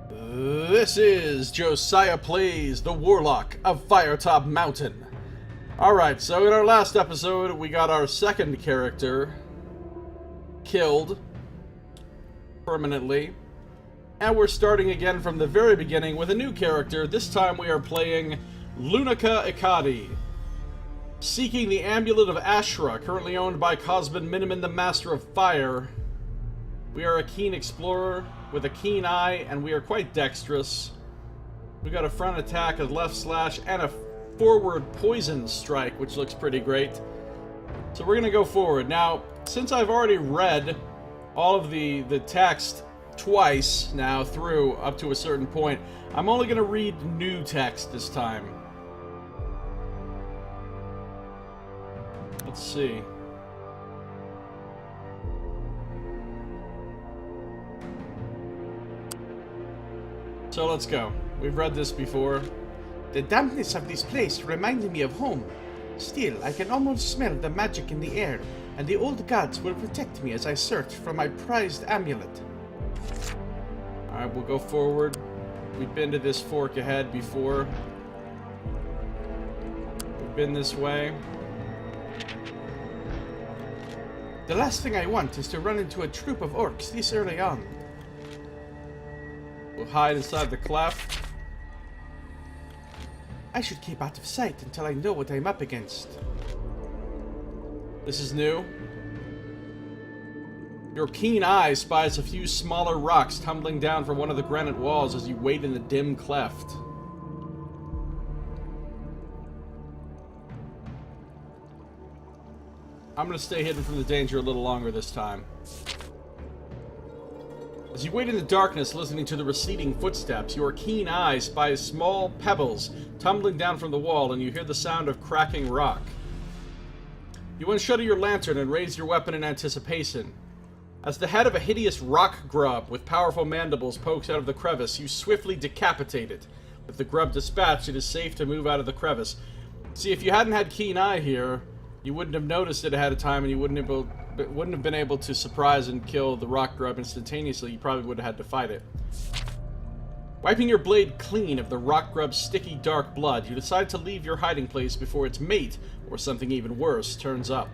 This is Josiah Plays the Warlock of Firetop Mountain. Alright, so in our last episode, we got our second character killed permanently. And we're starting again from the very beginning with a new character. This time we are playing Lunica Ikadi, seeking the Amulet of Ashra, currently owned by Cosmin Miniman, the Master of Fire. We are a keen explorer with a keen eye, and we are quite dexterous. We got a front attack, a left slash, and a forward poison strike, which looks pretty great. So we're gonna go forward. Now, since I've already read all of the text twice now through up to a certain point, I'm only gonna read new text this time. Let's see. So let's go. We've read this before. The dampness of this place reminded me of home. Still, I can almost smell the magic in the air, and the old gods will protect me as I search for my prized amulet. Alright, we'll go forward. We've been to this fork ahead before. We've been this way. The last thing I want is to run into a troop of orcs this early on. We'll hide inside the cleft. I should keep out of sight until I know what I'm up against. This is new. Your keen eye spies a few smaller rocks tumbling down from one of the granite walls as you wait in the dim cleft. I'm going to stay hidden from the danger a little longer this time. As you wait in the darkness, listening to the receding footsteps, your keen eye spies small pebbles tumbling down from the wall, and you hear the sound of cracking rock. You unshutter your lantern and raise your weapon in anticipation. As the head of a hideous rock grub with powerful mandibles pokes out of the crevice, you swiftly decapitate it. With the grub dispatched, it is safe to move out of the crevice. See, if you hadn't had keen eye here, you wouldn't have noticed it ahead of time, and you wouldn't have been able to surprise and kill the rock grub instantaneously. You probably would have had to fight it. Wiping your blade clean of the rock grub's sticky dark blood, you decide to leave your hiding place before its mate, or something even worse, turns up.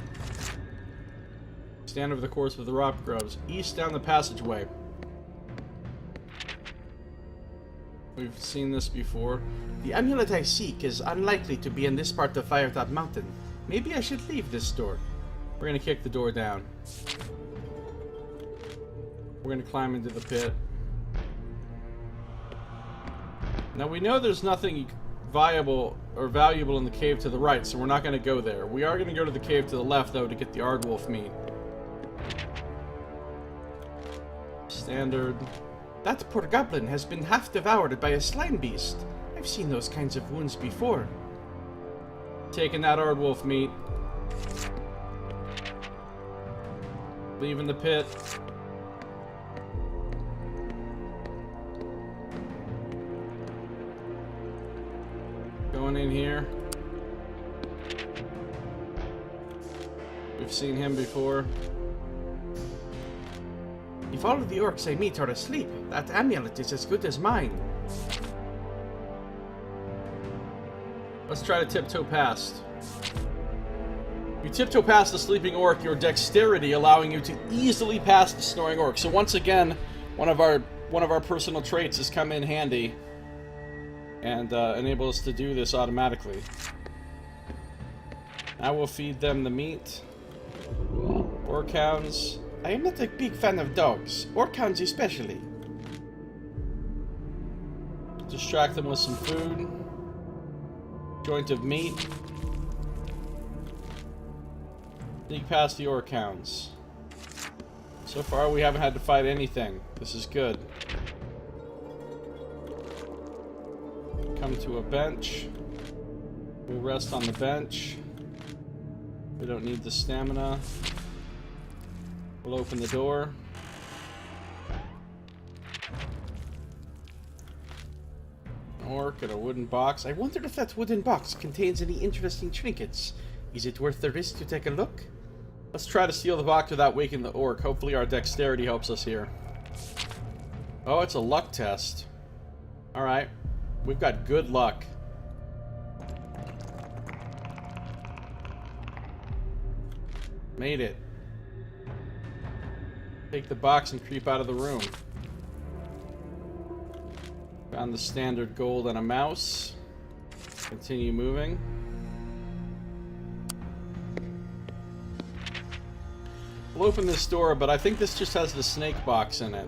Stand over the course of the rock grubs, east down the passageway. We've seen this before. The amulet I seek is unlikely to be in this part of Firetop Mountain. Maybe I should leave this door. We're gonna kick the door down. We're gonna climb into the pit. Now we know there's nothing viable or valuable in the cave to the right, so we're not gonna go there. We are gonna go to the cave to the left, though, to get the Aardwolf meat. Standard. That poor goblin has been half devoured by a slime beast. I've seen those kinds of wounds before. Taking that Aardwolf meat. Leaving the pit. Going in here. We've seen him before. If all of the orcs I meet are asleep, that amulet is as good as mine. Let's try to tiptoe past. You tiptoe past the sleeping orc, your dexterity allowing you to easily pass the snoring orc. So once again, one of our personal traits has come in handy and enable us to do this automatically. Now we'll feed them the meat. Orc hounds. I am not a big fan of dogs, orc hounds especially. Distract them with some food. Joint of meat. Sneak past the orc hounds. So far we haven't had to fight anything. This is good. Come to a bench. We'll rest on the bench. We don't need the stamina. We'll open the door. An orc and a wooden box. I wonder if that wooden box contains any interesting trinkets. Is it worth the risk to take a look? Let's try to steal the box without waking the orc. Hopefully our dexterity helps us here. Oh, it's a luck test. Alright. We've got good luck. Made it. Take the box and creep out of the room. Found the standard gold and a mouse. Continue moving. We'll open this door, but I think this just has the snake box in it.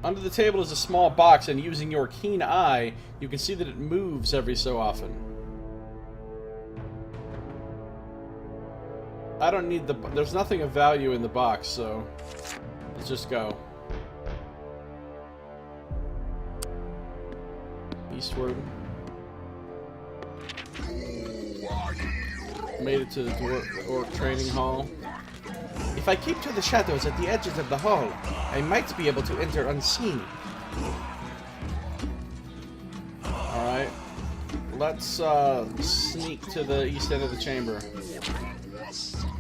Under the table is a small box, and using your keen eye, you can see that it moves every so often. I don't need the... There's nothing of value in the box, so... Let's just go. Eastward. Made it to the orc training hall. If I keep to the shadows at the edges of the hall, I might be able to enter unseen. Alright. Let's sneak to the east end of the chamber.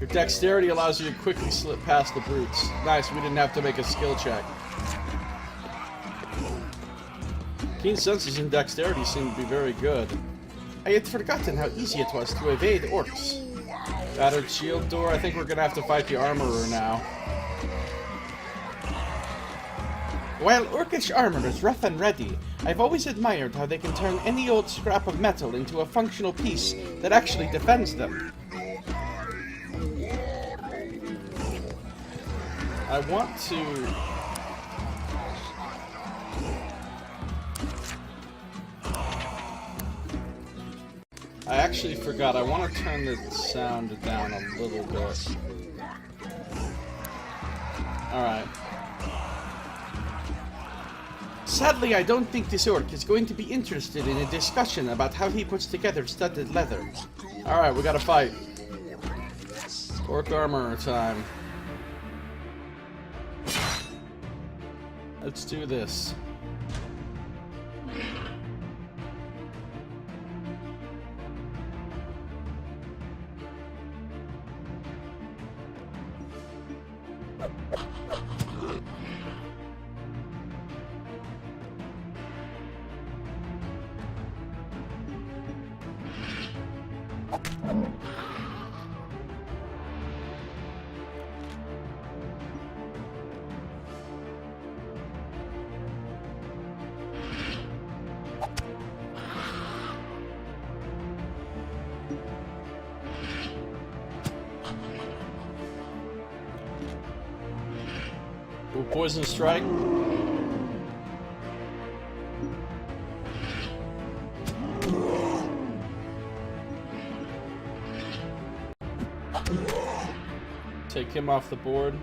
Your dexterity allows you to quickly slip past the brutes. Nice, we didn't have to make a skill check. Keen senses and dexterity seem to be very good. I had forgotten how easy it was to evade orcs. Battered shield door. I think we're gonna have to fight the armorer now. While orcish armor is rough and ready, I've always admired how they can turn any old scrap of metal into a functional piece that actually defends them. I want to... I actually forgot. I want to turn the sound down a little bit. Alright. Sadly, I don't think this orc is going to be interested in a discussion about how he puts together studded leather. Alright, we gotta fight. Orc armor time. Let's do this. Ooh, poison strike. Take him off the board.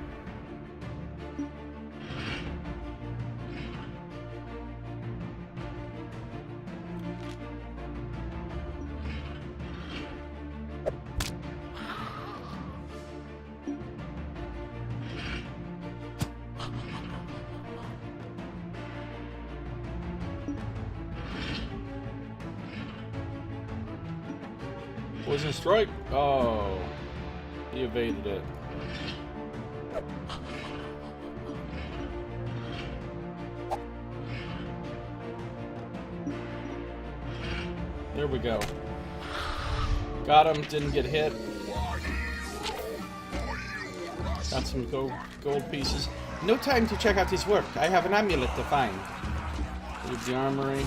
Poison strike. Oh, he evaded it. There we go. Got him, didn't get hit. Got some gold pieces. No time to check out his work. I have an amulet to find. Leave the armory.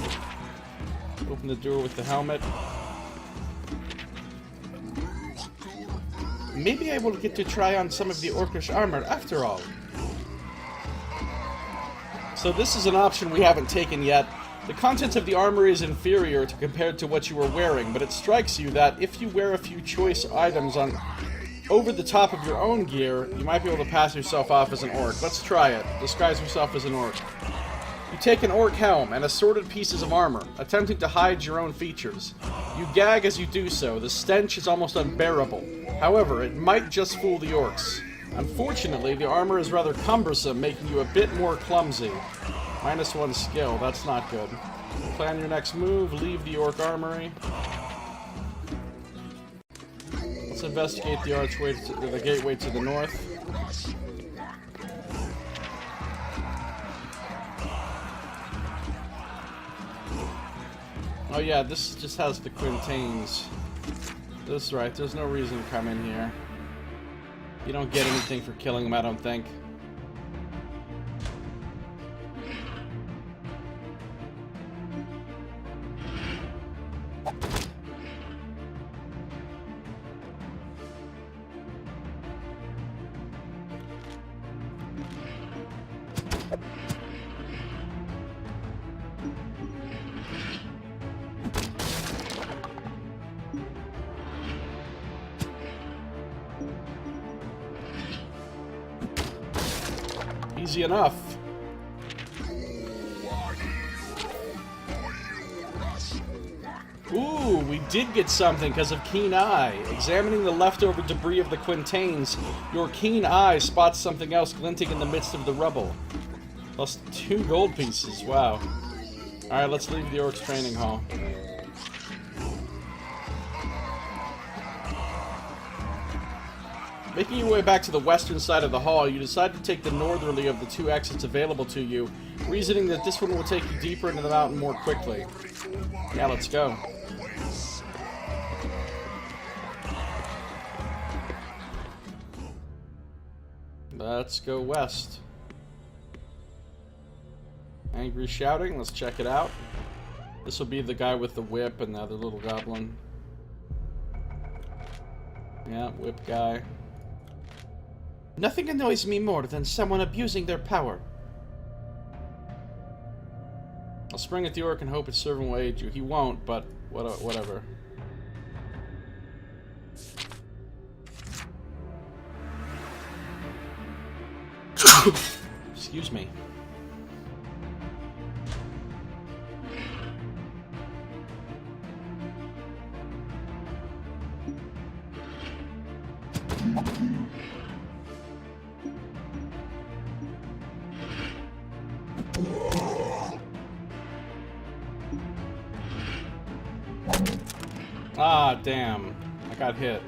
Open the door with the helmet. Maybe I will get to try on some of the orcish armor after all. So this is an option we haven't taken yet. The contents of the armory is inferior compared to what you were wearing, but it strikes you that if you wear a few choice items on over the top of your own gear, you might be able to pass yourself off as an orc. Let's try it. Disguise yourself as an orc. You take an orc helm and assorted pieces of armor, attempting to hide your own features. You gag as you do so. The stench is almost unbearable. However, it might just fool the orcs. Unfortunately, the armor is rather cumbersome, making you a bit more clumsy. -1 skill, that's not good. Plan your next move, leave the orc armory. Let's investigate the archway to the gateway to the north. Oh yeah, this just has the quintains. That's right, there's no reason to come in here. You don't get anything for killing them, I don't think. Easy enough. Ooh, we did get something because of Keen Eye. Examining the leftover debris of the quintains, your keen eye spots something else glinting in the midst of the rubble. Plus 2 gold pieces, wow. Alright, let's leave the Orcs training hall. Making your way back to the western side of the hall, you decide to take the northerly of the 2 exits available to you, reasoning that this one will take you deeper into the mountain more quickly. Yeah, let's go. Let's go west. Angry shouting, let's check it out. This will be the guy with the whip and the other little goblin. Yeah, whip guy. Nothing annoys me more than someone abusing their power. I'll spring at the orc and hope its servant will aid you. He won't, but whatever. Excuse me. Ah, damn. I got hit.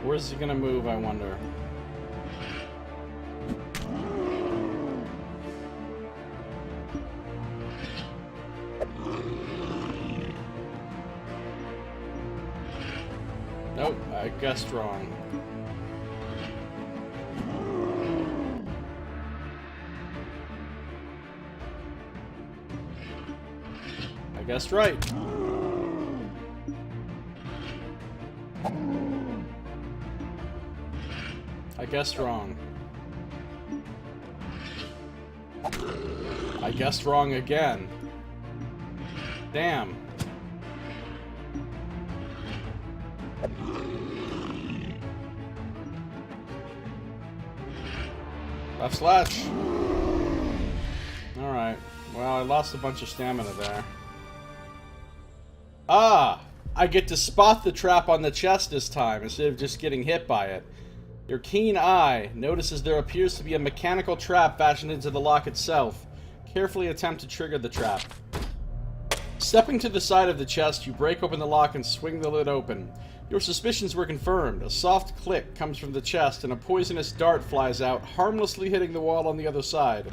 Where's he gonna move, I wonder? Nope, I guessed wrong. I guessed right. I guessed wrong. I guessed wrong again. Damn. Left slash. Alright. Well, I lost a bunch of stamina there. Ah! I get to spot the trap on the chest this time, instead of just getting hit by it. Your keen eye notices there appears to be a mechanical trap fashioned into the lock itself. Carefully attempt to trigger the trap. Stepping to the side of the chest, you break open the lock and swing the lid open. Your suspicions were confirmed. A soft click comes from the chest and a poisonous dart flies out, harmlessly hitting the wall on the other side.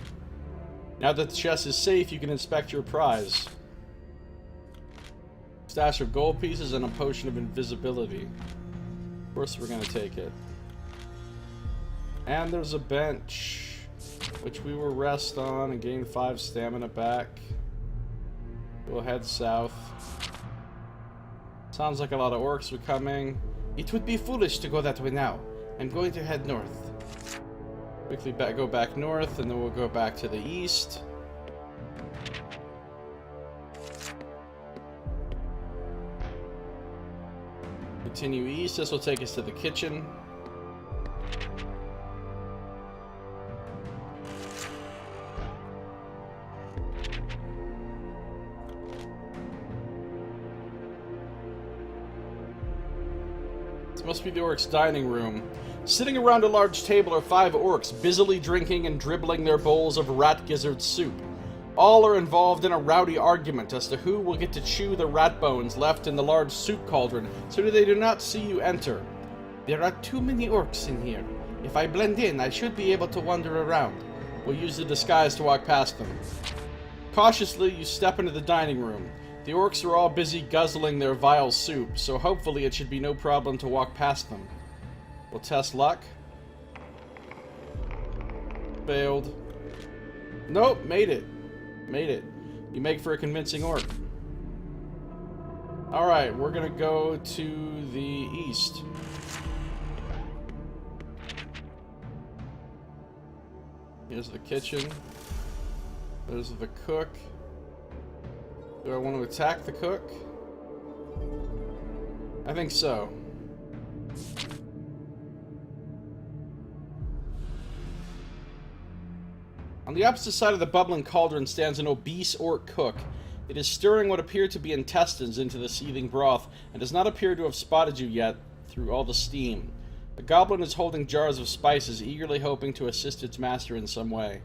Now that the chest is safe, you can inspect your prize. Stash of gold pieces and a potion of invisibility. Of course we're gonna take it. And there's a bench, which we will rest on and gain 5 stamina back. We'll head south. Sounds like a lot of orcs are coming. It would be foolish to go that way now. I'm going to head north. Quickly go back north, and then we'll go back to the east. Continue east. This will take us to the kitchen. This must be the orcs' dining room. Sitting around a large table are 5 orcs, busily drinking and dribbling their bowls of rat gizzard soup. All are involved in a rowdy argument as to who will get to chew the rat bones left in the large soup cauldron so that they do not see you enter. There are too many orcs in here. If I blend in, I should be able to wander around. We'll use the disguise to walk past them. Cautiously, you step into the dining room. The orcs are all busy guzzling their vile soup, so hopefully it should be no problem to walk past them. We'll test luck. Failed. Nope, made it. Made it. You make for a convincing orc. Alright, we're gonna go to the east. Here's the kitchen. There's the cook. Do I want to attack the cook? I think so. On the opposite side of the bubbling cauldron stands an obese orc cook. It is stirring what appear to be intestines into the seething broth, and does not appear to have spotted you yet through all the steam. The goblin is holding jars of spices, eagerly hoping to assist its master in some way.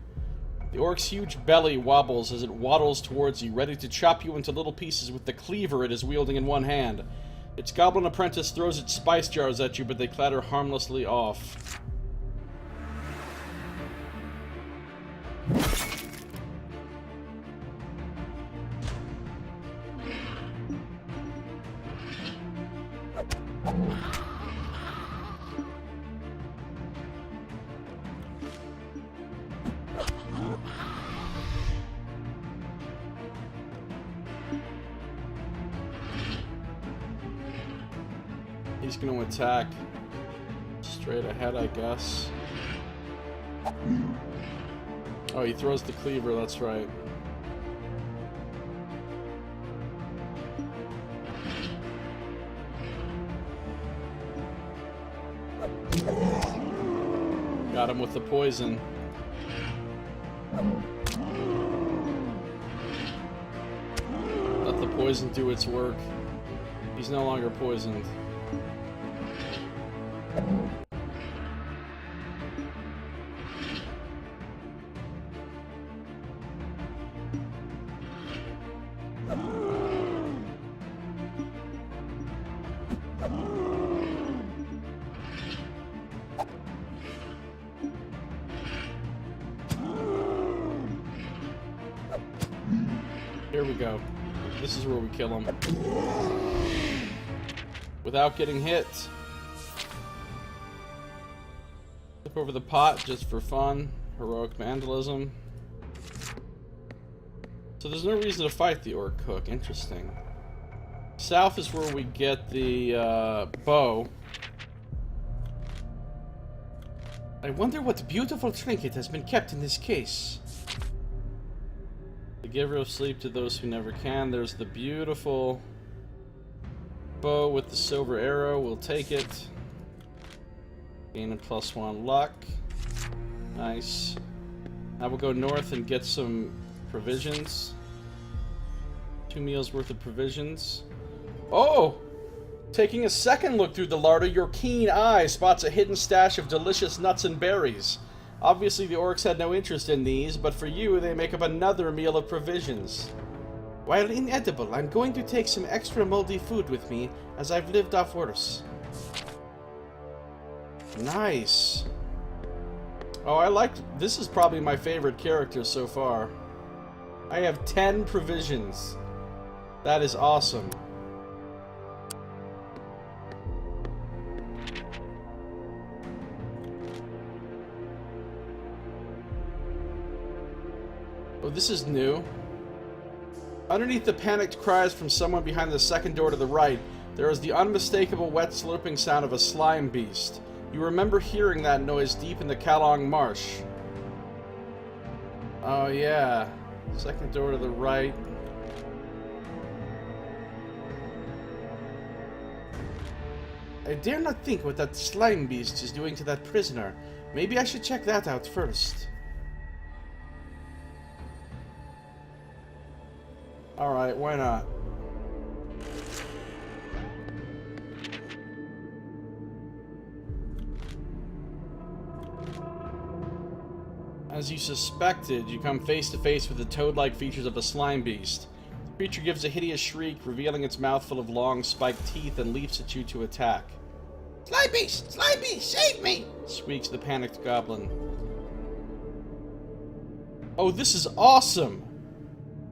The orc's huge belly wobbles as it waddles towards you, ready to chop you into little pieces with the cleaver it is wielding in one hand. Its goblin apprentice throws its spice jars at you, but they clatter harmlessly off. He's going to attack straight ahead, I guess. Oh, he throws the cleaver, that's right. Got him with the poison. Let the poison do its work. He's no longer poisoned. Here we go. This is where we kill him. Without getting hit. Flip over the pot just for fun. Heroic vandalism. So there's no reason to fight the orc cook. Interesting. South is where we get the bow. I wonder what beautiful trinket has been kept in this case. The giver of sleep to those who never can. There's the beautiful bow with the silver arrow. We'll take it. Gain a +1 luck. Nice. Now we'll go north and get some provisions. 2 meals worth of provisions. Oh! Taking a second look through the larder, your keen eye spots a hidden stash of delicious nuts and berries. Obviously the orcs had no interest in these, but for you they make up another meal of provisions. While inedible, I'm going to take some extra moldy food with me, as I've lived off worse. Nice. Oh, I like... This is probably my favorite character so far. I have 10 provisions. That is awesome. Oh, this is new. Underneath the panicked cries from someone behind the second door to the right, there is the unmistakable wet slurping sound of a slime beast. You remember hearing that noise deep in the Kalong Marsh. Oh yeah. Second door to the right. I dare not think what that slime beast is doing to that prisoner. Maybe I should check that out first. Alright, why not? As you suspected, you come face to face with the toad-like features of a slime beast. The creature gives a hideous shriek, revealing its mouth full of long, spiked teeth, and leaps at you to attack. Sly Beast! Sly Beast! Save me! Squeaks the panicked goblin. Oh, this is awesome!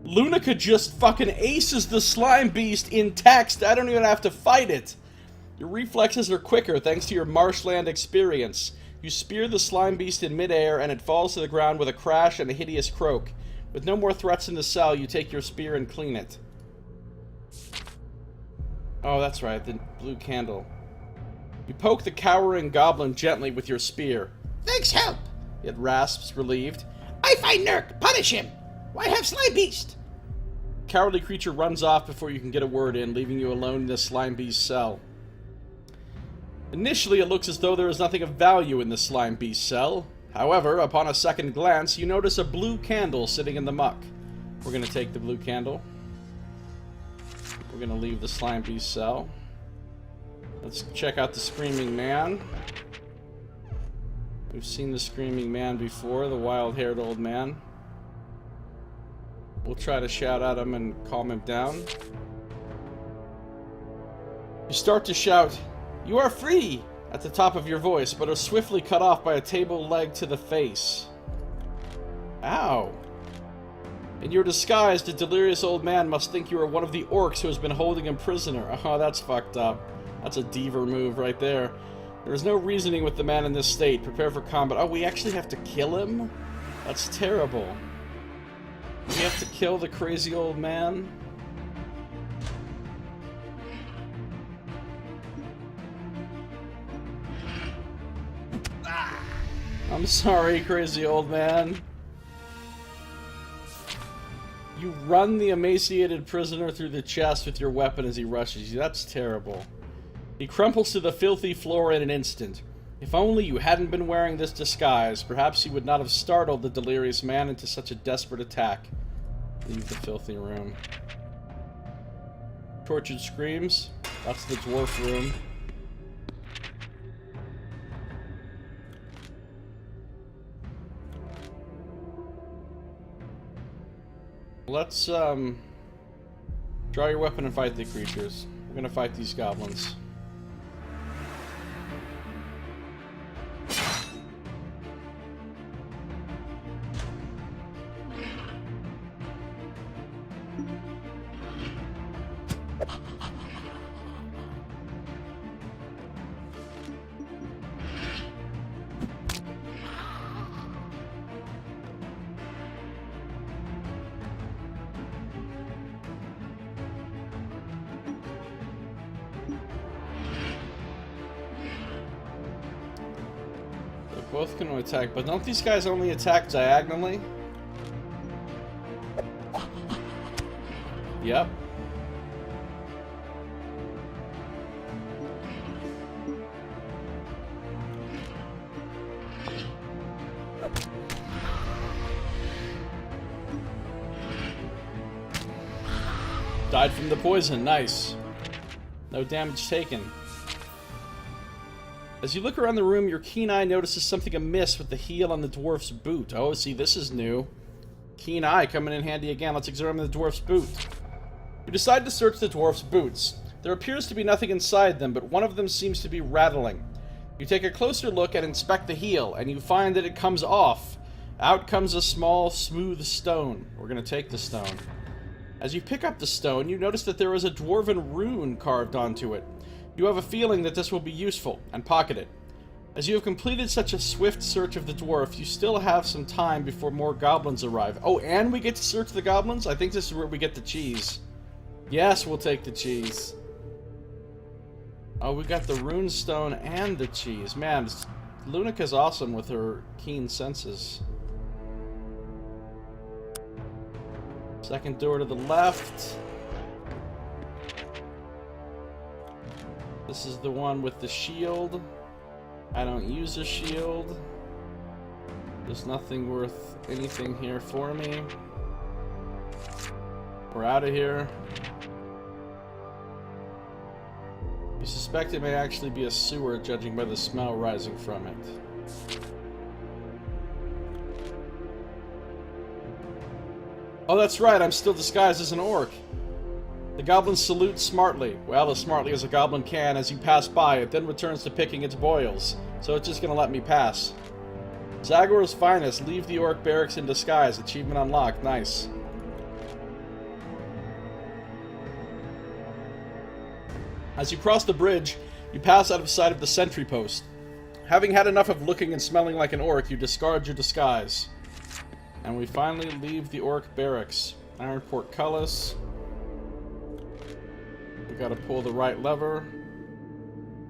Lunica just fucking aces the slime beast in text. I don't even have to fight it. Your reflexes are quicker thanks to your marshland experience. You spear the slime beast in midair and it falls to the ground with a crash and a hideous croak. With no more threats in the cell, you take your spear and clean it. Oh, that's right, the blue candle. You poke the cowering goblin gently with your spear. Thanks, help! It rasps, relieved. I find Nurk! Punish him! Why have Sly Beast? The cowardly creature runs off before you can get a word in, leaving you alone in the slime beast's cell. Initially, it looks as though there is nothing of value in the slime beast cell. However, upon a second glance, you notice a blue candle sitting in the muck. We're going to take the blue candle. We're going to leave the slime beast cell. Let's check out the Screaming Man. We've seen the Screaming Man before, the wild-haired old man. We'll try to shout at him and calm him down. You start to shout, "You are free!" at the top of your voice, but are swiftly cut off by a table leg to the face. Ow. In your disguise, the delirious old man must think you are one of the orcs who has been holding him prisoner. Oh, that's fucked up. That's a diva move right there. There is no reasoning with the man in this state. Prepare for combat. Oh, we actually have to kill him? That's terrible. We have to kill the crazy old man? I'm sorry, crazy old man. You run the emaciated prisoner through the chest with your weapon as he rushes you. That's terrible. He crumples to the filthy floor in an instant. If only you hadn't been wearing this disguise, perhaps you would not have startled the delirious man into such a desperate attack. Leave the filthy room. Tortured screams. That's the dwarf room. Let's, draw your weapon and fight the creatures. We're gonna fight these goblins. Both can attack, but don't these guys only attack diagonally? Yep. Died from the poison, nice. No damage taken. As you look around the room, your keen eye notices something amiss with the heel on the dwarf's boot. Oh, see, this is new. Keen eye coming in handy again. Let's examine the dwarf's boot. You decide to search the dwarf's boots. There appears to be nothing inside them, but one of them seems to be rattling. You take a closer look and inspect the heel, and you find that it comes off. Out comes a small, smooth stone. We're going to take the stone. As you pick up the stone, you notice that there is a dwarven rune carved onto it. You have a feeling that this will be useful, and pocket it. As you have completed such a swift search of the dwarf, you still have some time before more goblins arrive. Oh, and we get to search the goblins? I think this is where we get the cheese. Yes, we'll take the cheese. Oh, we got the rune stone and the cheese. Man, Lunica's awesome with her keen senses. Second door to the left. This is the one with the shield. I don't use a shield. There's nothing worth anything here for me. We're out of here. You suspect it may actually be a sewer, judging by the smell rising from it. Oh, that's right, I'm still disguised as an orc. The goblin salutes smartly. Well, as smartly as a goblin can as you pass by. It then returns to picking its boils. So it's just going to let me pass. Zagor's finest. Leave the orc barracks in disguise. Achievement unlocked. Nice. As you cross the bridge, you pass out of sight of the sentry post. Having had enough of looking and smelling like an orc, you discard your disguise. And we finally leave the orc barracks. Iron portcullis. We gotta pull the right lever.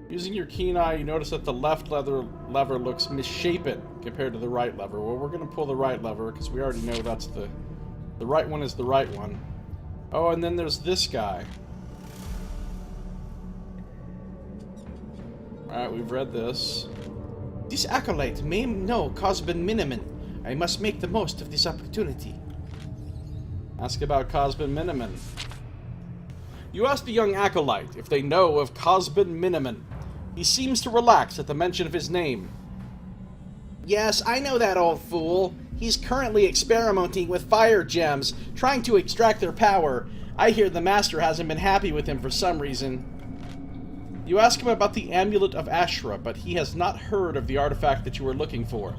Using your keen eye, you notice that the left lever looks misshapen compared to the right lever. Well, we're gonna pull the right lever because we already know that's the right one is the right one. Oh, and then there's this guy. Alright, we've read this. This acolyte may know Cosbin Miniman. I must make the most of this opportunity. Ask about Cosbin Miniman. You ask the young acolyte if they know of Cosbin Miniman. He seems to relax at the mention of his name. Yes, I know that old fool. He's currently experimenting with fire gems, trying to extract their power. I hear the master hasn't been happy with him for some reason. You ask him about the Amulet of Ashra, but he has not heard of the artifact that you were looking for.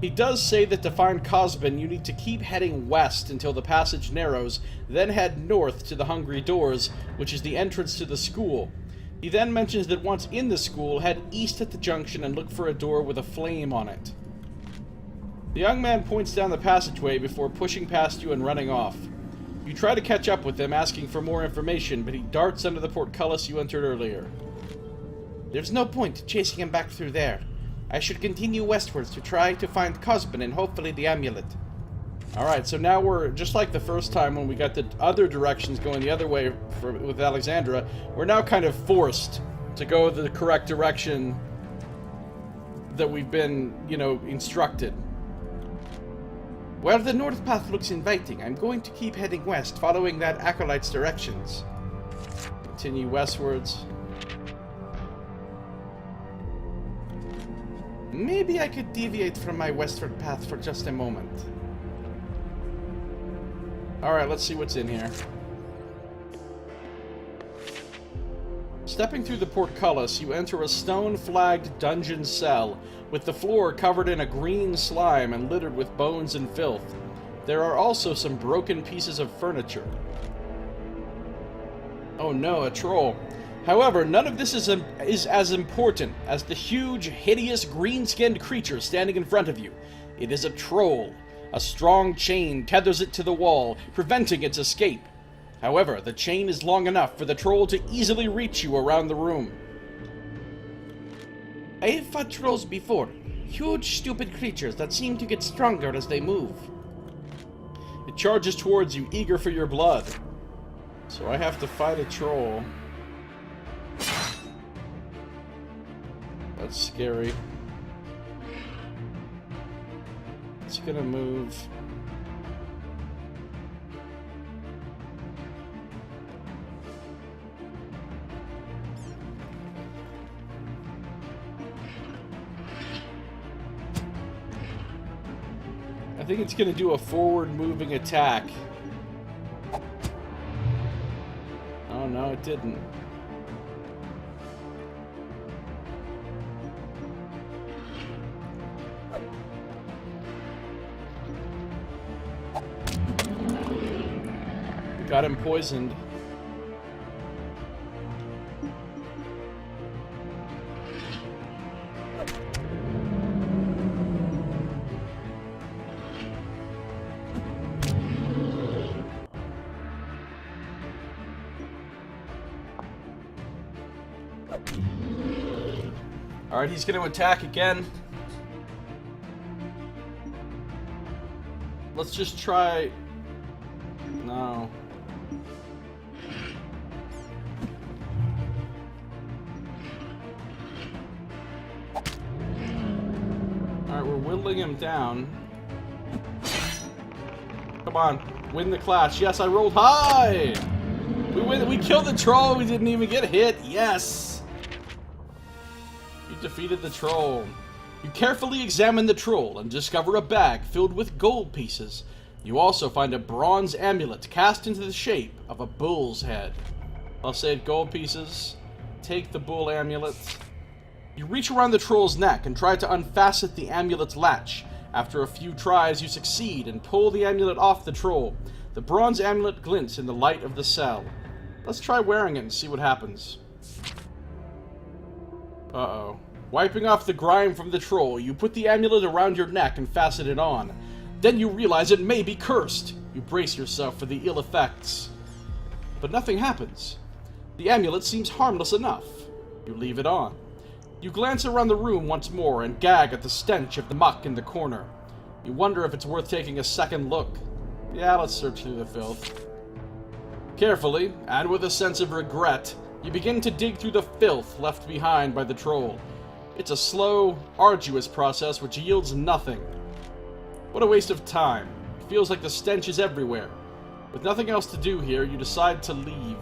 He does say that to find Cosbin, you need to keep heading west until the passage narrows, then head north to the Hungry Doors, which is the entrance to the school. He then mentions that once in the school, head east at the junction and look for a door with a flame on it. The young man points down the passageway before pushing past you and running off. You try to catch up with him, asking for more information, but he darts under the portcullis you entered earlier. There's no point chasing him back through there. I should continue westwards to try to find Cosbin and hopefully the amulet. Alright, so now we're, just like the first time when we got the other directions going the other way with Alexandra, we're now kind of forced to go the correct direction that we've been, you know, instructed. Well, the north path looks inviting. I'm going to keep heading west, following that acolyte's directions. Continue westwards. Maybe I could deviate from my westward path for just a moment. Alright, let's see what's in here. Stepping through the portcullis, you enter a stone-flagged dungeon cell, with the floor covered in a green slime and littered with bones and filth. There are also some broken pieces of furniture. Oh no, a troll. However, none of this is as important as the huge, hideous, green-skinned creature standing in front of you. It is a troll. A strong chain tethers it to the wall, preventing its escape. However, the chain is long enough for the troll to easily reach you around the room. I have fought trolls before. Huge, stupid creatures that seem to get stronger as they move. It charges towards you, eager for your blood. So I have to fight a troll. That's scary. It's gonna move. I think it's gonna do a forward-moving attack. Oh no, it didn't. Got him poisoned. Alright, he's going to attack again. Let's just try... No. Alright, we're whittling him down. Come on, win the clash. Yes, I rolled high! We killed the troll, we didn't even get hit. Yes! You defeated the troll. You carefully examine the troll and discover a bag filled with gold pieces. You also find a bronze amulet cast into the shape of a bull's head. I'll say gold pieces. Take the bull amulet. You reach around the troll's neck and try to unfasten the amulet's latch. After a few tries, you succeed and pull the amulet off the troll. The bronze amulet glints in the light of the cell. Let's try wearing it and see what happens. Uh-oh. Wiping off the grime from the troll, you put the amulet around your neck and fasten it on. Then you realize it may be cursed. You brace yourself for the ill effects. But nothing happens. The amulet seems harmless enough. You leave it on. You glance around the room once more and gag at the stench of the muck in the corner. You wonder if it's worth taking a second look. Yeah, let's search through the filth. Carefully, and with a sense of regret, you begin to dig through the filth left behind by the troll. It's a slow, arduous process which yields nothing. What a waste of time. It feels like the stench is everywhere. With nothing else to do here, you decide to leave.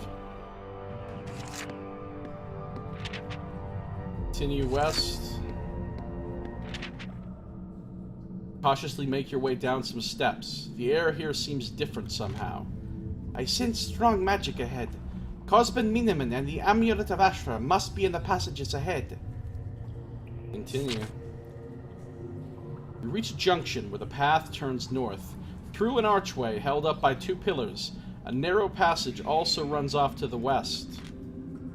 Continue west. Cautiously make your way down some steps. The air here seems different somehow. I sense strong magic ahead. Cosbin Miniman and the Amulet of Ashra must be in the passages ahead. Continue. You reach a junction where the path turns north. Through an archway held up by two pillars, a narrow passage also runs off to the west.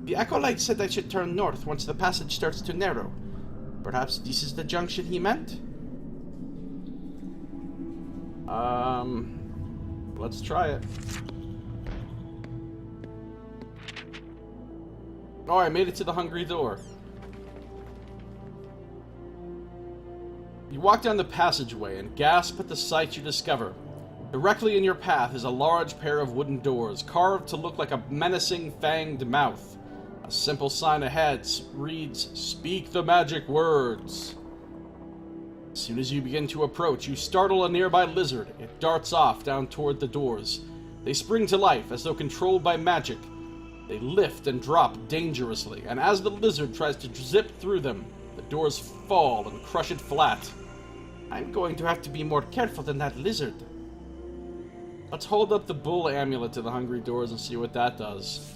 The acolyte said I should turn north once the passage starts to narrow. Perhaps this is the junction he meant? Let's try it. Oh, I made it to the hungry door. You walk down the passageway and gasp at the sight you discover. Directly in your path is a large pair of wooden doors, carved to look like a menacing, fanged mouth. A simple sign ahead reads, "Speak the magic words." As soon as you begin to approach, you startle a nearby lizard. It darts off down toward the doors. They spring to life as though controlled by magic. They lift and drop dangerously, and as the lizard tries to zip through them, the doors fall and crush it flat. I'm going to have to be more careful than that lizard. Let's hold up the bull amulet to the hungry doors and see what that does.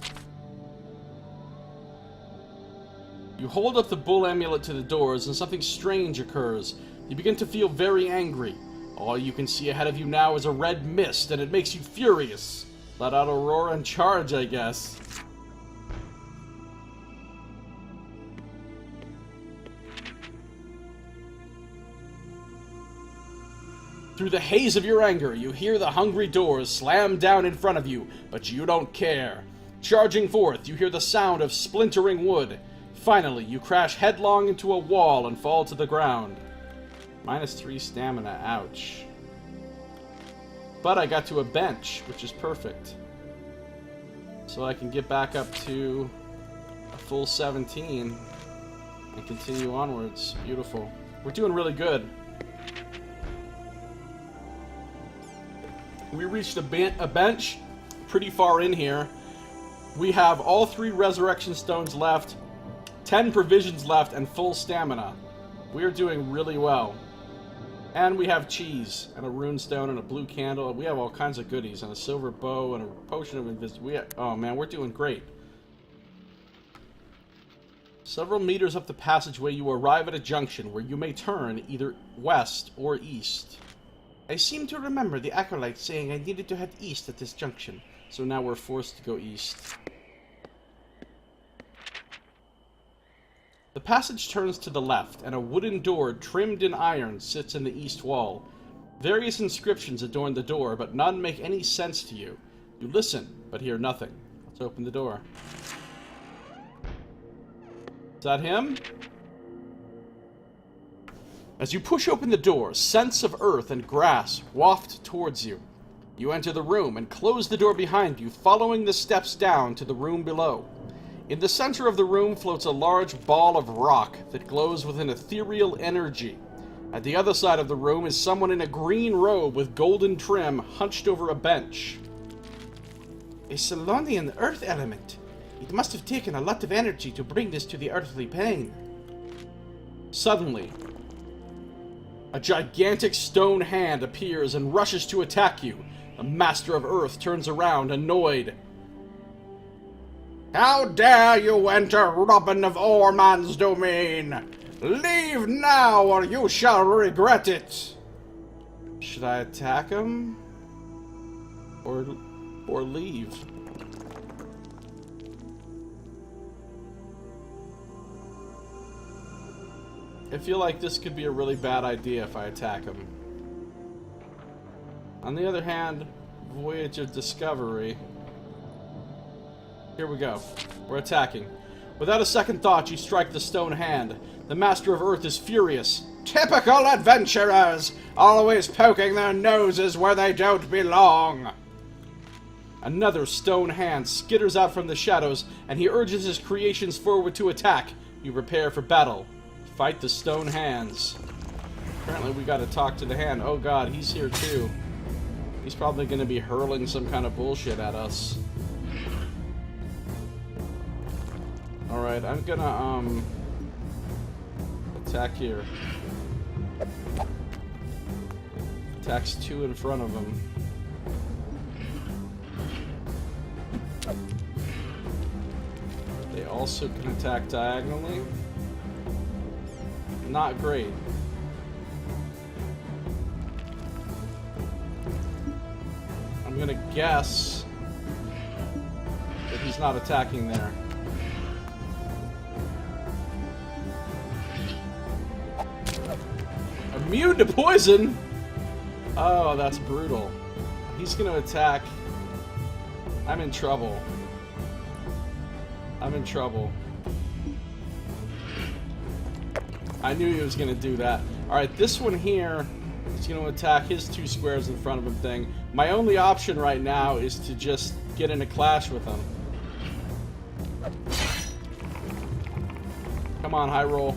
You hold up the bull amulet to the doors and something strange occurs. You begin to feel very angry. All you can see ahead of you now is a red mist, and it makes you furious. Let out a roar and charge, I guess. Through the haze of your anger, you hear the hungry doors slam down in front of you, but you don't care. Charging forth, you hear the sound of splintering wood. Finally, you crash headlong into a wall and fall to the ground. -3 stamina, ouch. But I got to a bench, which is perfect. So I can get back up to a full 17 and continue onwards. Beautiful. We're doing really good. We reached a bench pretty far in here. We have all 3 resurrection stones left, 10 provisions left, and full stamina. We're doing really well. And we have cheese, and a rune stone, and a blue candle. We have all kinds of goodies, and a silver bow, and a potion of invisibility. Oh man, we're doing great. Several meters up the passageway, you arrive at a junction where you may turn either west or east. I seem to remember the acolyte saying I needed to head east at this junction. So now we're forced to go east. The passage turns to the left, and a wooden door trimmed in iron sits in the east wall. Various inscriptions adorn the door, but none make any sense to you. You listen, but hear nothing. Let's open the door. Is that him? As you push open the door, scents of earth and grass waft towards you. You enter the room and close the door behind you, following the steps down to the room below. In the center of the room floats a large ball of rock that glows with an ethereal energy. At the other side of the room is someone in a green robe with golden trim hunched over a bench. A Solonian earth element. It must have taken a lot of energy to bring this to the earthly plane. Suddenly, A gigantic stone hand appears and rushes to attack you. The Master of Earth turns around, annoyed. How dare you enter Robin of Orman's domain? Leave now, or you shall regret it. Should I attack him? Or leave? I feel like this could be a really bad idea if I attack him. On the other hand, Voyage of Discovery. Here we go. We're attacking. Without a second thought, you strike the stone hand. The Master of Earth is furious. Typical adventurers! Always poking their noses where they don't belong! Another stone hand skitters out from the shadows, and he urges his creations forward to attack. You prepare for battle. Fight the stone hands. Apparently we gotta talk to the hand. Oh god, he's here too. He's probably gonna be hurling some kind of bullshit at us. Alright, I'm gonna, attack here. Attacks 2 in front of him. They also can attack diagonally. Not great. I'm gonna guess that he's not attacking there. Immune to poison? Oh, that's brutal. He's gonna attack. I'm in trouble. I'm in trouble. I knew he was gonna do that. Alright, this one here is gonna attack his 2 squares in front of him thing. My only option right now is to just get in a clash with him. Come on, high roll.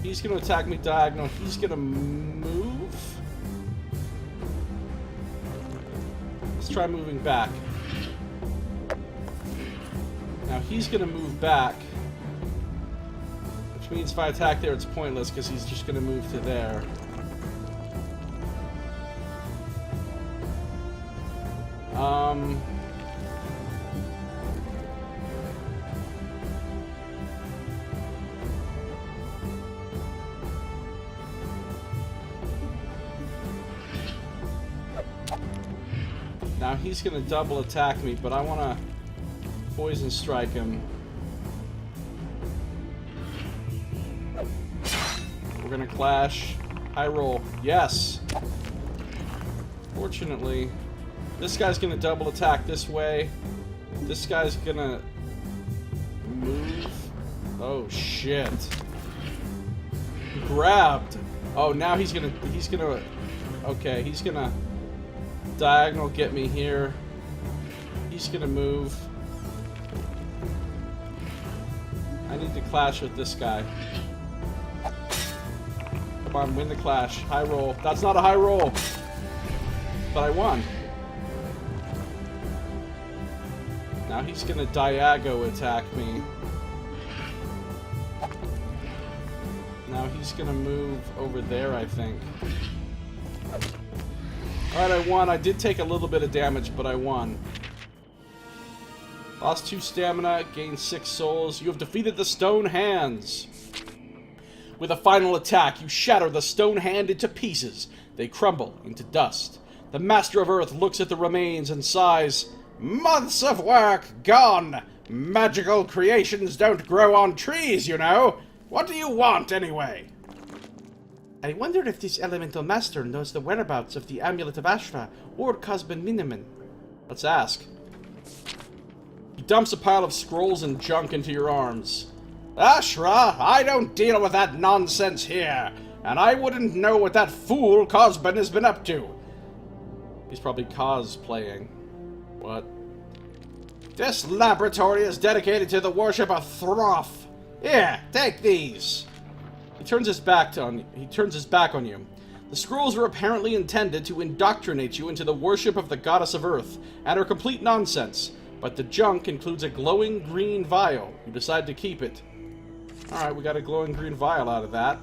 He's gonna attack me diagonal. He's gonna move. Let's try moving back. Now he's gonna move back. Which means if I attack there, it's pointless because he's just gonna move to there. Now he's gonna double attack me, but I wanna poison strike him. We're gonna clash. High roll. Yes! Fortunately, this guy's gonna double attack this way. This guy's gonna move. Oh shit. He grabbed. Oh, now he's gonna, okay, he's gonna diagonal get me here. He's gonna move. I need to clash with this guy. Come on, win the clash. High roll. That's not a high roll. But I won. Now he's gonna Diago attack me. Now he's gonna move over there, I think. Alright, I won. I did take a little bit of damage, but I won. Lost 2 stamina, gained 6 souls. You have defeated the Stone Hands. With a final attack, you shatter the Stone Hand into pieces. They crumble into dust. The Master of Earth looks at the remains and sighs, "Months of work gone! Magical creations don't grow on trees, you know! What do you want, anyway?" I wonder if this elemental master knows the whereabouts of the Amulet of Ashra or Cosben Miniman. Let's ask. He dumps a pile of scrolls and junk into your arms. "Ashra, I don't deal with that nonsense here, and I wouldn't know what that fool Cosben has been up to." He's probably cosplaying. What? "This laboratory is dedicated to the worship of Throth. Here, take these." He turns his back on you. The scrolls are apparently intended to indoctrinate you into the worship of the goddess of Earth, and are complete nonsense. But the junk includes a glowing green vial. You decide to keep it. Alright, we got a glowing green vial out of that.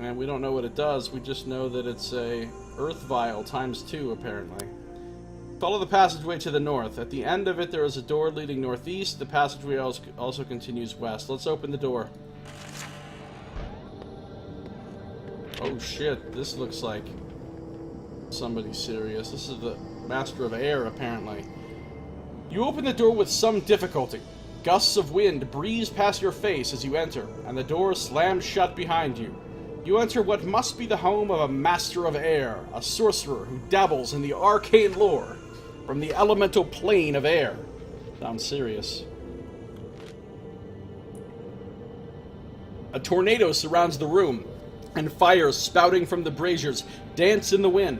And we don't know what it does, we just know that it's a earth vial times 2, apparently. Follow the passageway to the north. At the end of it, there is a door leading northeast. The passageway also continues west. Let's open the door. Oh shit, this looks like somebody serious. This is the Master of Air, apparently. You open the door with some difficulty. Gusts of wind breeze past your face as you enter, and the door slams shut behind you. You enter what must be the home of a Master of Air, a sorcerer who dabbles in the arcane lore from the elemental plane of air. Sounds serious. A tornado surrounds the room, and fires spouting from the braziers dance in the wind.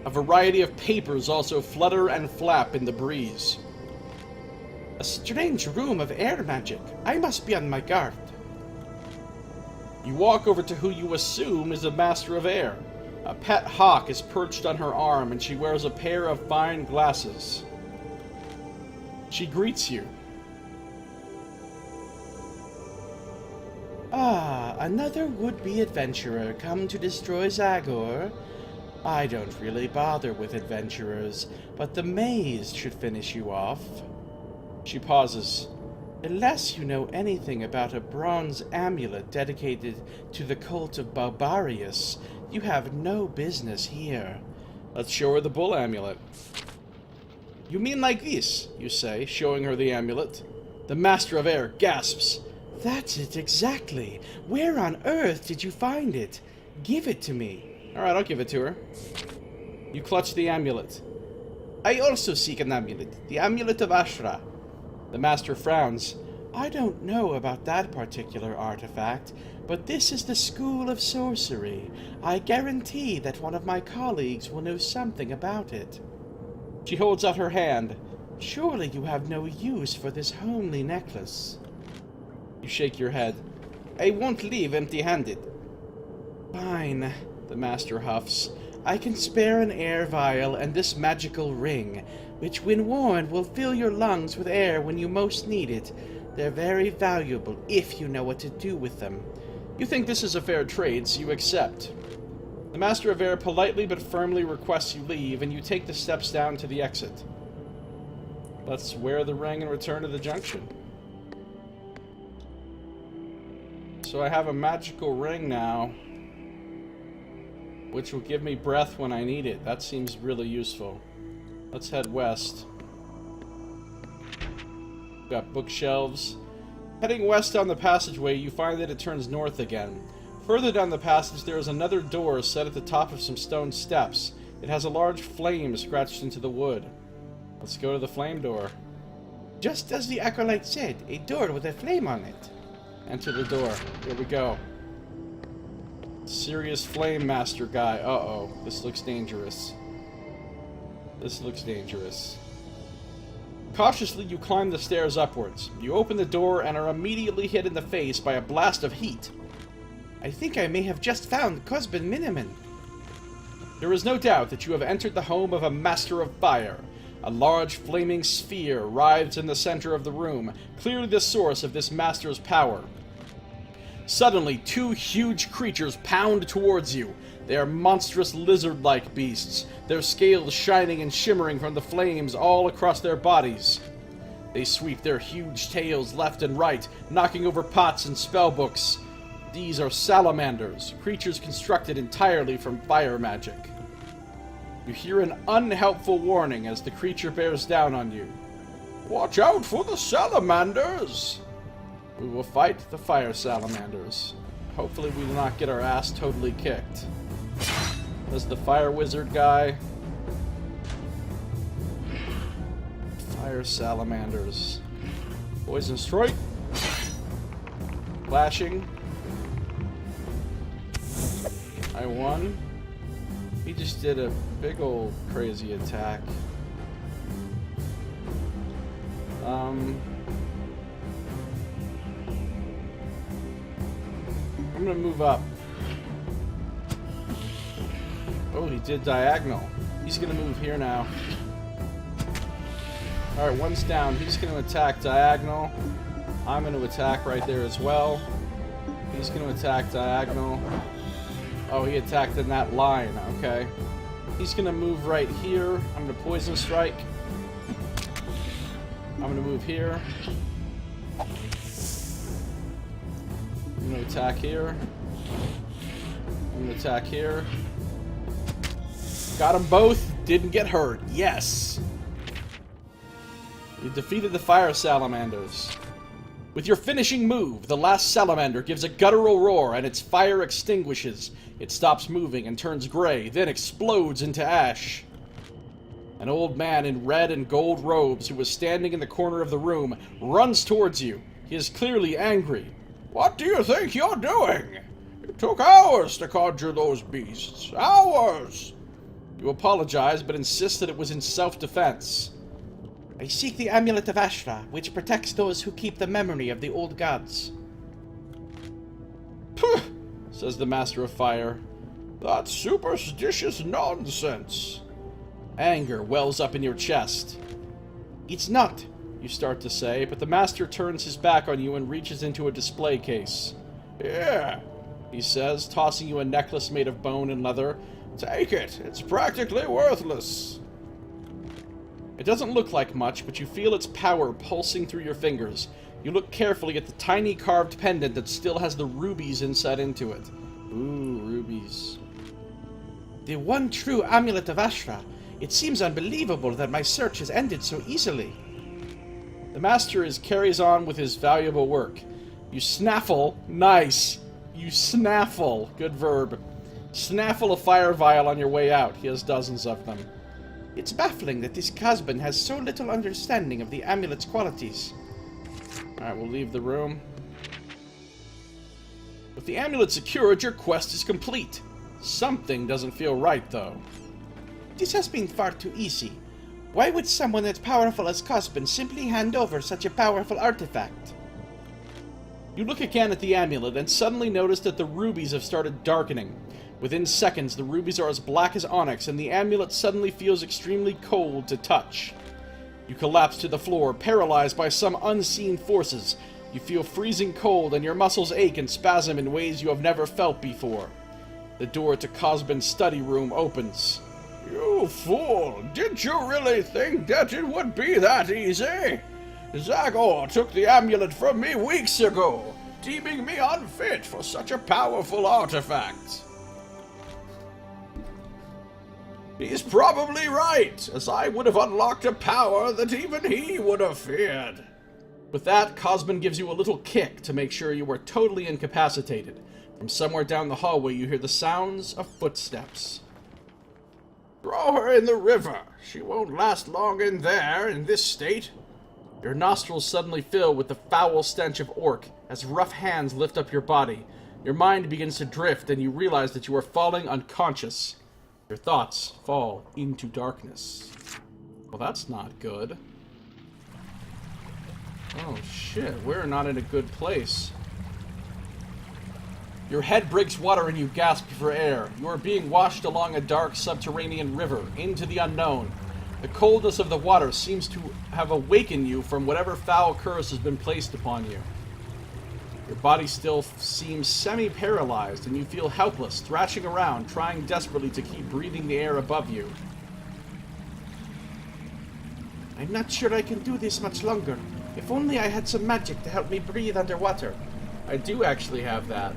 A variety of papers also flutter and flap in the breeze. A strange room of air magic. I must be on my guard. You walk over to who you assume is a Master of Air. A pet hawk is perched on her arm, and she wears a pair of fine glasses. She greets you. Ah, another would-be adventurer come to destroy Zagor. I don't really bother with adventurers, but the maze should finish you off. She pauses. Unless you know anything about a bronze amulet dedicated to the cult of Barbarius, you have no business here. Let's show her the bull amulet. You mean like this, you say, showing her the amulet. The Master of Air gasps. That's it exactly. Where on earth did you find it? Give it to me. Alright, I'll give it to her. You clutch the amulet. I also seek an amulet, the Amulet of Ashra. The Master frowns. I don't know about that particular artifact, but this is the School of Sorcery. I guarantee that one of my colleagues will know something about it. She holds out her hand. Surely you have no use for this homely necklace. You shake your head. I won't leave empty-handed. Fine, the Master huffs. I can spare an air vial and this magical ring, which when worn will fill your lungs with air when you most need it. They're very valuable if you know what to do with them. You think this is a fair trade, so you accept. The Master of Air politely but firmly requests you leave, and you take the steps down to the exit. Let's wear the ring and return to the junction. So I have a magical ring now, which will give me breath when I need it. That seems really useful. Let's head west. Got bookshelves. Heading west down the passageway, you find that it turns north again. Further down the passage, there is another door set at the top of some stone steps. It has a large flame scratched into the wood. Let's go to the flame door. Just as the acolyte said, a door with a flame on it. Enter the door. Here we go. Serious flame master guy. Uh-oh. This looks dangerous. This looks dangerous. Cautiously, you climb the stairs upwards. You open the door and are immediately hit in the face by a blast of heat. I think I may have just found Cosbin Miniman. There is no doubt that you have entered the home of a Master of Fire. A large flaming sphere writhes in the center of the room, clearly the source of this master's power. Suddenly, two huge creatures pound towards you. They are monstrous lizard-like beasts, their scales shining and shimmering from the flames all across their bodies. They sweep their huge tails left and right, knocking over pots and spellbooks. These are salamanders, creatures constructed entirely from fire magic. You hear an unhelpful warning as the creature bears down on you. Watch out for the salamanders! We will fight the fire salamanders. Hopefully we will not get our ass totally kicked. There's the fire wizard guy. Fire salamanders. Poison strike. Flashing. I won. He just did a big old crazy attack. I'm gonna move up. Oh, he did diagonal. He's gonna move here now. Alright, one's down. He's gonna attack diagonal. I'm gonna attack right there as well. He's going to attack diagonal. Oh, he attacked in that line. Okay. He's going to move right here. I'm going to poison strike. I'm going to move here. I'm going to attack here. I'm going to attack here. Got them both. Didn't get hurt. Yes. You defeated the fire salamanders. With your finishing move, the last salamander gives a guttural roar and its fire extinguishes. It stops moving and turns gray, then explodes into ash. An old man in red and gold robes who was standing in the corner of the room runs towards you. He is clearly angry. What do you think you're doing? It took hours to conjure those beasts. Hours! You apologize, but insist that it was in self-defense. I seek the Amulet of Ashra, which protects those who keep the memory of the old gods. Puh, says the Master of Fire. That's superstitious nonsense. Anger wells up in your chest. It's not, you start to say, but the Master turns his back on you and reaches into a display case. Here, he says, tossing you a necklace made of bone and leather. Take it. It's practically worthless. It doesn't look like much, but you feel its power pulsing through your fingers. You look carefully at the tiny carved pendant that still has the rubies inset into it. Ooh, rubies. The one true Amulet of Ashra. It seems unbelievable that my search has ended so easily. The Master carries on with his valuable work. You snaffle. Nice. You snaffle. Good verb. Snaffle a fire vial on your way out. He has dozens of them. It's baffling that this Cosbin has so little understanding of the amulet's qualities. Alright, we'll leave the room. With the amulet secured, your quest is complete. Something doesn't feel right, though. This has been far too easy. Why would someone as powerful as Cosbin simply hand over such a powerful artifact? You look again at the amulet and suddenly notice that the rubies have started darkening. Within seconds, the rubies are as black as onyx, and the amulet suddenly feels extremely cold to touch. You collapse to the floor, paralyzed by some unseen forces. You feel freezing cold, and your muscles ache and spasm in ways you have never felt before. The door to Cosbin's study room opens. You fool! Did you really think that it would be that easy? Zagor took the amulet from me weeks ago, deeming me unfit for such a powerful artifact. He's probably right, as I would have unlocked a power that even he would have feared. With that, Cosbin gives you a little kick to make sure you are totally incapacitated. From somewhere down the hallway, you hear the sounds of footsteps. Throw her in the river. She won't last long in there, in this state. Your nostrils suddenly fill with the foul stench of orc as rough hands lift up your body. Your mind begins to drift, and you realize that you are falling unconscious. Your thoughts fall into darkness. Well, that's not good. Oh shit, we're not in a good place. Your head breaks water and you gasp for air. You are being washed along a dark subterranean river, into the unknown. The coldness of the water seems to have awakened you from whatever foul curse has been placed upon you. Your body still seems semi-paralyzed, and you feel helpless, thrashing around, trying desperately to keep breathing the air above you. I'm not sure I can do this much longer. If only I had some magic to help me breathe underwater. I do actually have that.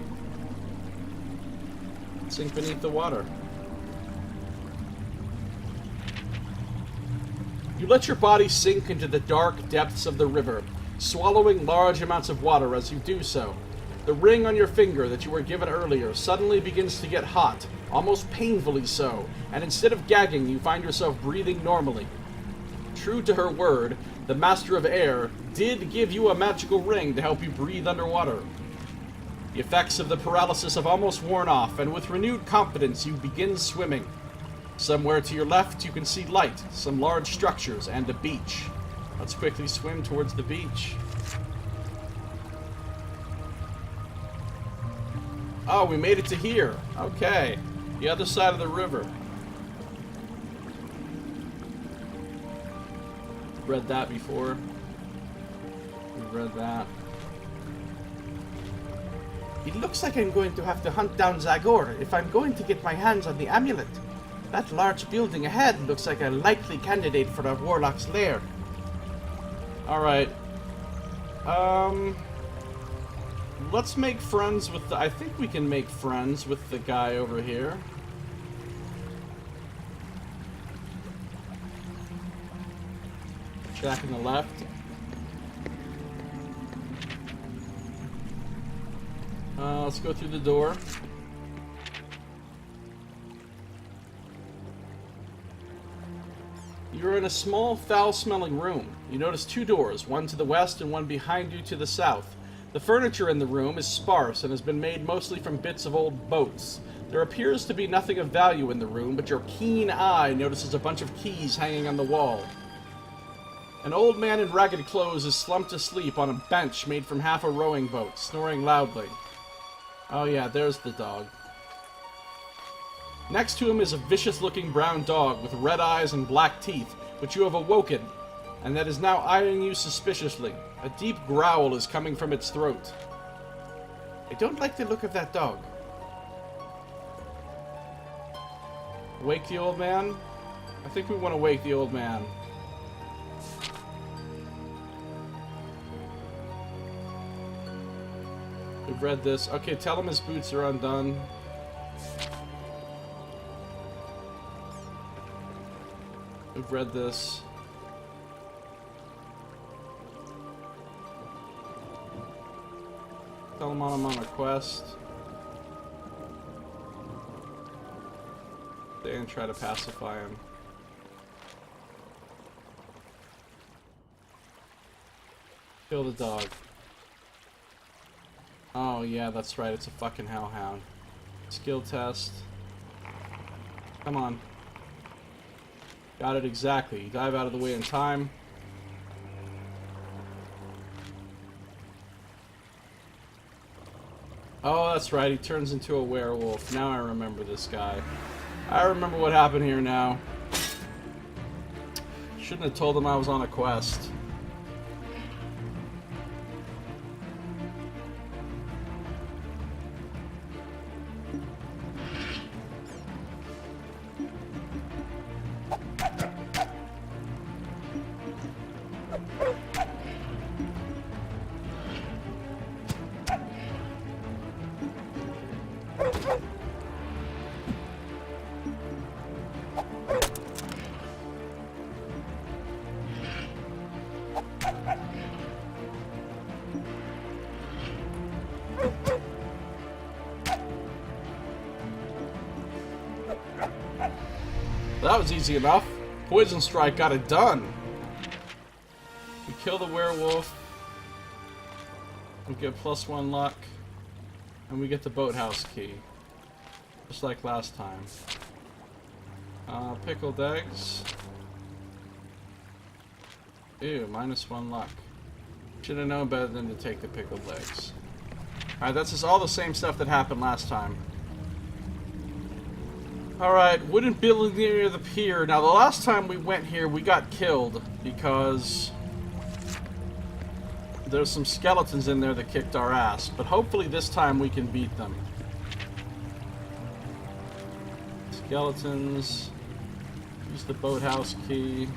Sink beneath the water. You let your body sink into the dark depths of the river, swallowing large amounts of water as you do so. The ring on your finger that you were given earlier suddenly begins to get hot, almost painfully so, and instead of gagging, you find yourself breathing normally. True to her word, the Master of Air did give you a magical ring to help you breathe underwater. The effects of the paralysis have almost worn off, and with renewed confidence, you begin swimming. Somewhere to your left, you can see light, some large structures, and a beach. Let's quickly swim towards the beach. Oh, we made it to here. Okay. The other side of the river. Read that before. We've read that. It looks like I'm going to have to hunt down Zagor if I'm going to get my hands on the amulet. That large building ahead looks like a likely candidate for a warlock's lair. Alright. Let's make friends with the... I think we can make friends with the guy over here. Jack on the left. Let's go through the door. You're in a small, foul-smelling room. You notice two doors, one to the west and one behind you to the south. The furniture in the room is sparse and has been made mostly from bits of old boats. There appears to be nothing of value in the room, but your keen eye notices a bunch of keys hanging on the wall. An old man in ragged clothes is slumped asleep on a bench made from half a rowing boat, snoring loudly. Oh yeah, there's the dog. Next to him is a vicious-looking brown dog with red eyes and black teeth, which you have awoken, and that is now eyeing you suspiciously. A deep growl is coming from its throat. I don't like the look of that dog. Wake the old man? I think we want to wake the old man. We've read this. Okay, tell him his boots are undone. We've read this. Tell him I'm on a quest. Stay and try to pacify him. Kill the dog. Oh yeah, that's right, it's a fucking hellhound. Skill test. Come on. Got it exactly. You dive out of the way in time. Oh, that's right, he turns into a werewolf. Now I remember this guy. I remember what happened here now. Shouldn't have told him I was on a quest. That was easy enough. Poison Strike got it done. We kill the werewolf. We get +1 luck. And we get the boathouse key. Just like last time. Pickled eggs. Ew, -1 luck. Should have known better than to take the pickled eggs. Alright, that's just all the same stuff that happened last time. Alright, wooden building near the pier. Now, the last time we went here, we got killed because there's some skeletons in there that kicked our ass. But hopefully this time we can beat them. Skeletons. Use the boathouse key.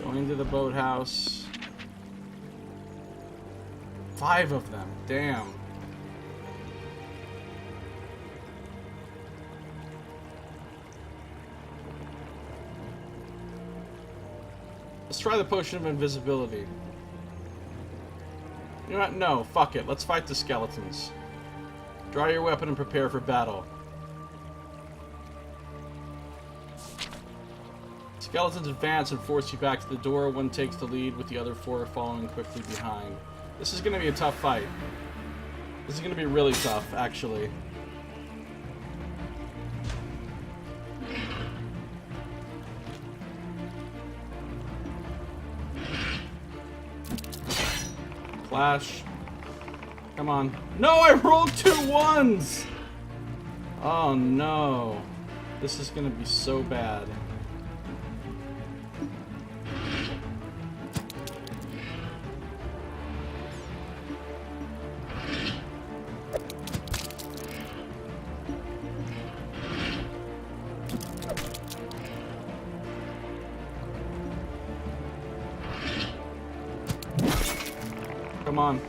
Going into the boathouse. 5 of them. Damn. Let's try the potion of invisibility. You know what? No, fuck it. Let's fight the skeletons. Draw your weapon and prepare for battle. Skeletons advance and force you back to the door. One takes the lead, with the other 4 following quickly behind. This is going to be a tough fight. This is going to be really tough, actually. Flash. Come on. No, I rolled 2 1s! Oh no. This is gonna be so bad. come on.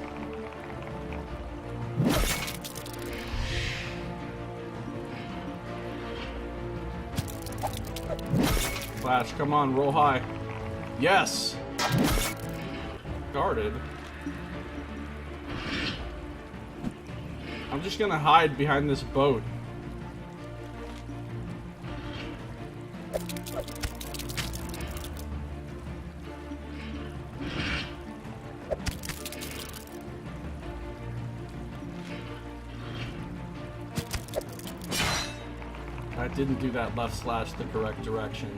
Flash, come on, roll high. Yes! Guarded. I'm just gonna hide behind this boat. I didn't do that left slash the correct direction.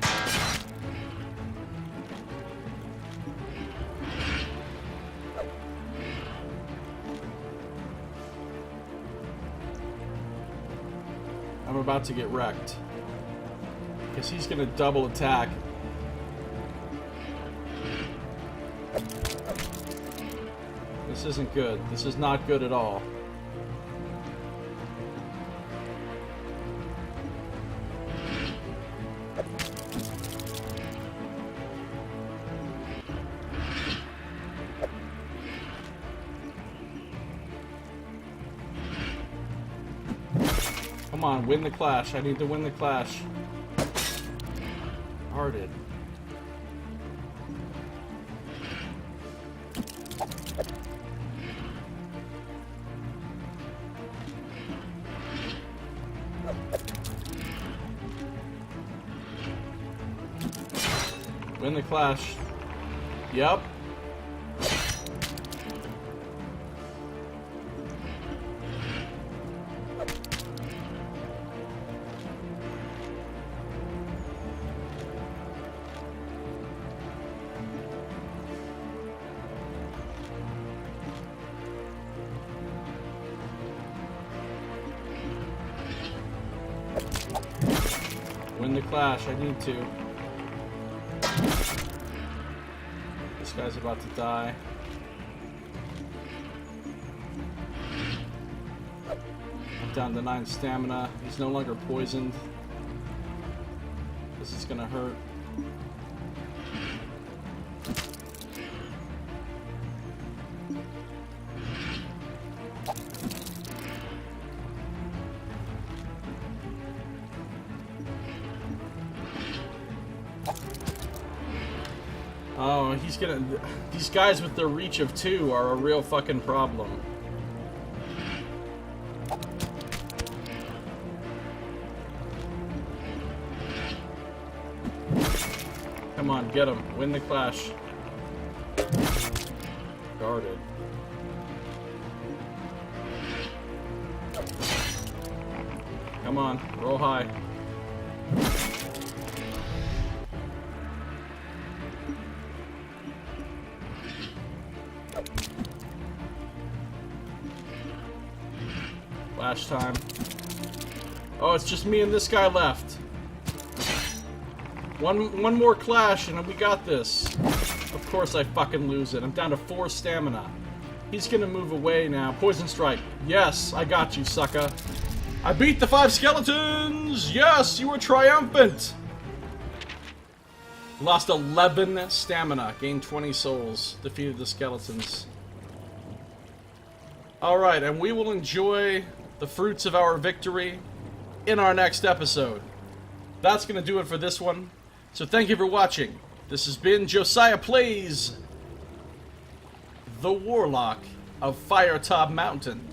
I'm about to get wrecked. Because he's gonna double attack. This isn't good. This is not good at all. Come on, win the clash. I need to win the clash. Hearted. Win the clash. Yep. Win the clash, I need to. This guy's about to die. I'm down to 9 stamina. He's no longer poisoned. This is gonna hurt. Oh, he's gonna... These guys with their reach of 2 are a real fucking problem. Come on, get him. Win the clash. Guarded. Come on, roll high. Flash time. Oh, it's just me and this guy left. One more clash and we got this. Of course I fucking lose it. I'm down to 4 stamina. He's gonna move away now. Poison strike. Yes, I got you, sucker. I beat the 5 skeletons! Yes, you were triumphant! Lost 11 stamina. Gained 20 souls. Defeated the skeletons. Alright, and we will enjoy the fruits of our victory in our next episode. That's going to do it for this one. So thank you for watching. This has been Josiah Plays the Warlock of Firetop Mountain.